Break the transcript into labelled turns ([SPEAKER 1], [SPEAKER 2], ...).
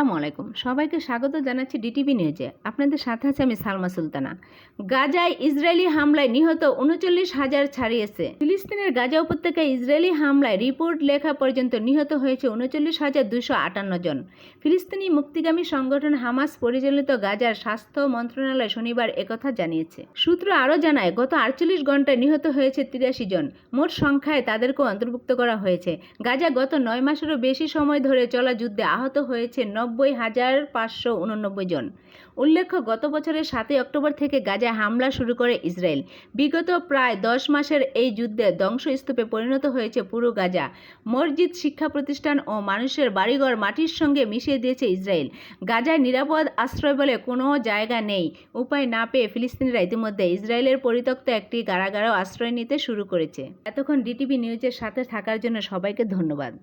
[SPEAKER 1] আসসালামু আলাইকুম, সবাইকে স্বাগত জানাচ্ছি ডিটিভি নিউজে। আপনাদের সাথে আছে আমি সালমা সুলতানা। গাজায় ইসরায়েলি হামলায় নিহত ৩৯,০০০ ছাড়িয়েছে। ফিলিস্তিনের গাজা উপত্যকায় ইসরায়েলি হামলায় রিপোর্ট লেখা পর্যন্ত নিহত হয়েছে ৩৯,২৫৮ জন। ফিলিস্তিনি মুক্তিগামী সংগঠন হামাস পরিচালিত গাজার স্বাস্থ্য মন্ত্রণালয় শনিবার একথা জানিয়েছে। সূত্র আরও জানায়, গত ৪৮ ঘন্টায় নিহত হয়েছে ৮৩ জন। মোট সংখ্যায় তাদেরকেও অন্তর্ভুক্ত করা হয়েছে। গাজা গত ৯ মাসেরও বেশি সময় ধরে চলা যুদ্ধে আহত হয়েছে ৯০,৫৮৯ জন। উল্লেখ্য, গত বছরের ৭ অক্টোবর থেকে গাজায় হামলা শুরু করে ইসরায়েল। বিগত প্রায় ১০ মাসের এই যুদ্ধে ধ্বংসস্তূপে পরিণত হয়েছে পুরো গাজা। মসজিদ, শিক্ষা প্রতিষ্ঠান ও মানুষের বাড়িঘর মাটির সঙ্গে মিশিয়ে দিয়েছে ইসরায়েল। গাজায় নিরাপদ আশ্রয় বলে কোনো জায়গা নেই। উপায় না পেয়ে ফিলিস্তিনিরা ইতিমধ্যে ইসরায়েলের পরিত্যক্ত একটি কারাগারেও আশ্রয় নিতে শুরু করেছে। এতক্ষণ ডিটিভি নিউজের সাথে থাকার জন্য সবাইকে ধন্যবাদ।